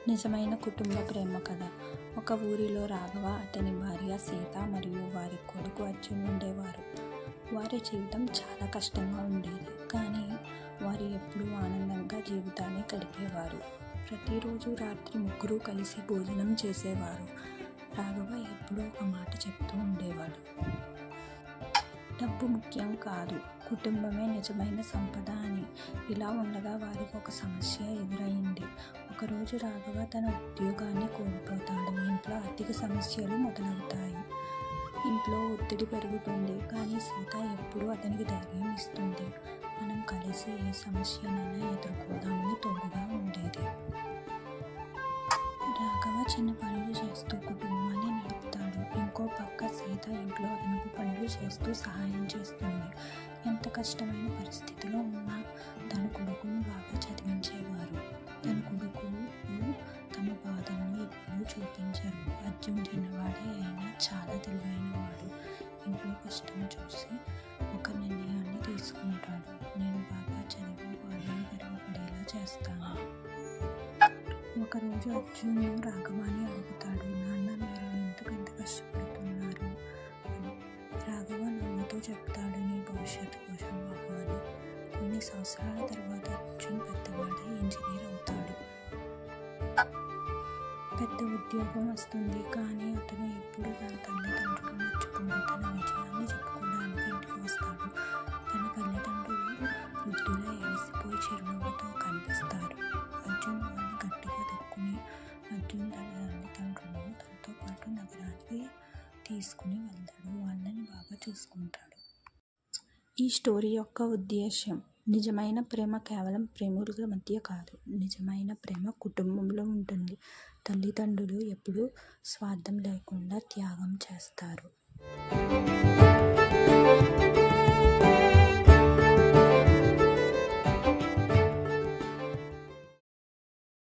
నిజమైన కుటుంబ ప్రేమ కథ. ఒక ఊరిలో రాఘవ, అతని భార్య సీత మరియు వారి కొడుకు అర్జున్ ఉండేవారు. వారి జీవితం చాలా కష్టంగా ఉండేది, కానీ వారు ఎప్పుడూ ఆనందంగా జీవితాన్ని గడిపేవారు. ప్రతిరోజు రాత్రి ముగ్గురు కలిసి భోజనం చేసేవారు. రాఘవ ఎప్పుడూ ఒక మాట చెప్తూ ఉండేవాడు: డబ్బు ముఖ్యం కాదు, కుటుంబమే నిజమైన సంపద అని. ఇలా ఉండగా వారికి ఒక సమస్య ఎదురైంది. ఒకరోజు రాఘవ తన ఉద్యోగాన్ని కోల్పోతాడు. ఇంట్లో ఆర్థిక సమస్యలు మొదలవుతాయి. ఇంట్లో ఒత్తిడి పెరుగుతుంది, కానీ సీత ఎప్పుడూ అతనికి ధైర్యం ఇస్తుంది. మనం కలిసి ఏ సమస్యనైనా ఎదుర్కొందామని తోడుగా ఉండేది. రాఘవ చిన్న పనులు చేస్తూ కుటుంబాన్ని నడుపుతాడు. ఇంకో పక్క సీత ఇంట్లో అదనపు పనులు చేస్తూ సహాయం చేస్తుంది. ఎంత కష్టమైన పరిస్థితిలో ఉన్నా తన కొడుకును బాగా చదివించేవారు. తన కొడుకు తమ బాధలను ఎప్పుడూ చూపించరు. అర్జున్ చిన్నవాడే అయినా చాలా తెలివైనవాడు. ఇంట్లో కష్టం చూసి ఒక నిర్ణయాన్ని తీసుకుంటాడు: నేను బాగా చదివి వాళ్ళని గర్వపడేలా చేస్తాను. ఒకరోజు అర్జున్ రాఘవాన్ని అడుగుతాడు: నాన్న, మీరు ఎందుకు ఇంత కష్టపడుతున్నారు అని. రాఘవ నవ్వుతూ చెప్తాడు: నీ భవిష్యత్తు కోసం అవ్వాలి. కొన్ని సంవత్సరాల తర్వాత అర్జున్ పెద్దవాడై ఇంజనీర్ అవుతాడు. పెద్ద ఉద్యోగం వస్తుంది, కానీ అతను ఎప్పుడు తన తల్లిదండ్రులు మర్చిపోడు. తన విజయాన్ని చెప్పుకోవడానికి ఇంటికి వస్తాడు. తన తల్లిదండ్రులు వృద్ధులై అలసిపోయి చిరునవ్వుతో కనిపిస్తారు. అర్జున్ వాళ్ళని గట్టిగా దక్కుని అర్జున్ తన తల్లిదండ్రులను తనతో పాటు నగరానికి తీసుకుని వెళ్తాడు. వాళ్ళని బాగా చూసుకుంటాడు. ఈ స్టోరీ యొక్క ఉద్దేశ్యం: నిజమైన ప్రేమ కేవలం ప్రేమికుల మధ్య కాదు, నిజమైన ప్రేమ కుటుంబంలో ఉంటుంది. తల్లిదండ్రులు ఎప్పుడూ స్వార్థం లేకుండా త్యాగం చేస్తారు.